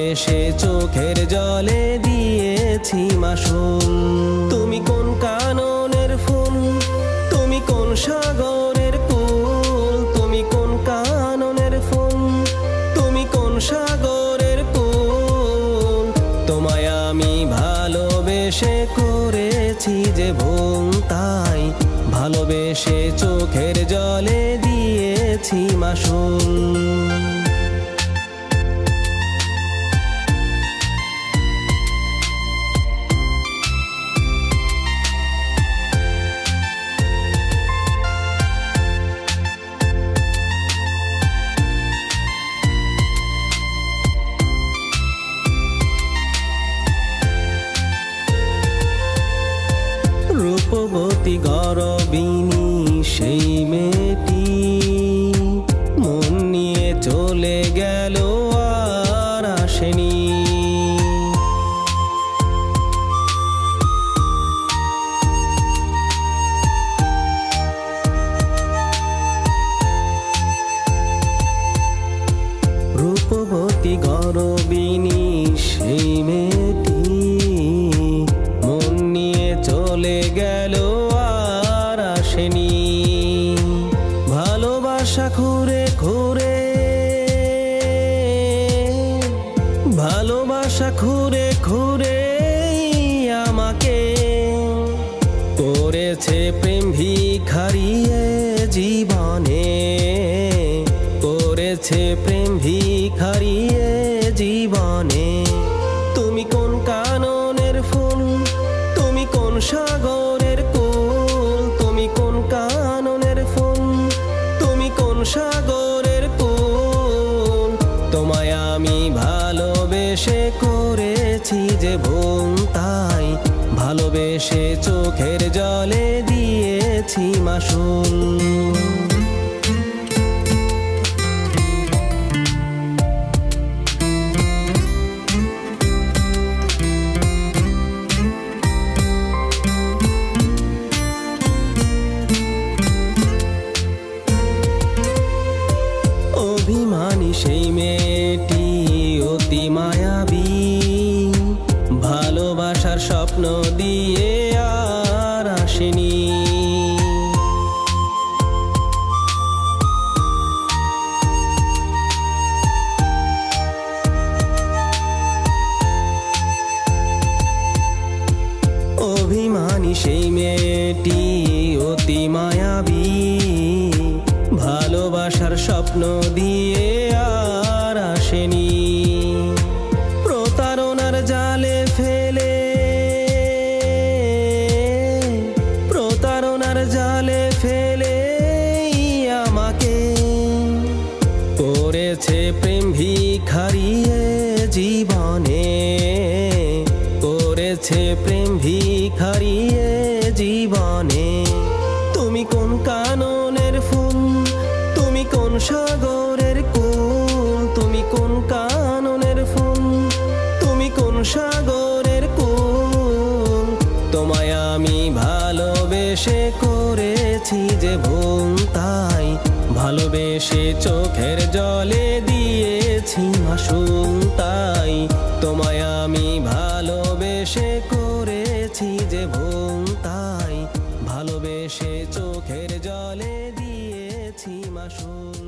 ভালোবেসে চোখের জলে দিয়েছি মাসুল। তুমি কোন কাননের ফুল, তুমি কোন সাগরের কুল, তুমি কোন কাননের ফুল, তুমি কোন সাগরের কুল। তোমায় আমি ভালোবেসে করেছি যে ভুল, তাই ভালোবেসে চোখের জলে দিয়েছি মাসুল। রূপবতী গরবিনী সেই মেয়েটি মন নিয়ে চলে গেল আর আসেনি। রূপবতী গরবিনী সেই মেয়েটি মন নিয়ে চলে গেল আর আসেনি। ভালোবাসা ঘুরে ঘুরে, ভালোবাসা ঘুরে ঘুরে আমাকে করেছে প্রেম ভিখারি জীবনে, করেছে প্রেম ভিখারি জীবনে। তুমি কোন কাননের ফুল, তুমি কোন সাগরের কুল, তুমি কোন কাননের ফুল, তুমি কোন সাগরের কুল। তোমায় আমি ভালোবেসে করেছি যে ভুল, তাই ভালোবেসে চোখের জলে দিয়েছি মাসুল। অভিমানী সেই মেয়েটি অতি মায়াবী, ভালোবাসার স্বপ্ন দিয়ে আর আসেনি। অভিমানী সেই মেয়েটি অতি মায়াবী, ভালোবাসার স্বপ্ন দিয়ে আর আসেনি। প্রতারণার জালে ফেলে, প্রতারণার জালে ফেলে আমাকে করেছে প্রেম ভিখারি জীবনে, করেছে প্রেম ভিখারি জীবনে। তুমি কোন কাননের ফুল, তুমি কোন সাগরের কুল, তুমি কোন কাননের ফুল, তুমি কোন সাগরের কুল। তোমায় আমি ভালোবেসে করেছি যে ভুল, তাই ভালোবেসে চোখের জলে দিয়েছি মাসুল। তাই তোমায় আমি ভালোবেসে করেছি যে ভুল, তাই ভালোবেসে চোখের জলে দিয়েছি মাসুল।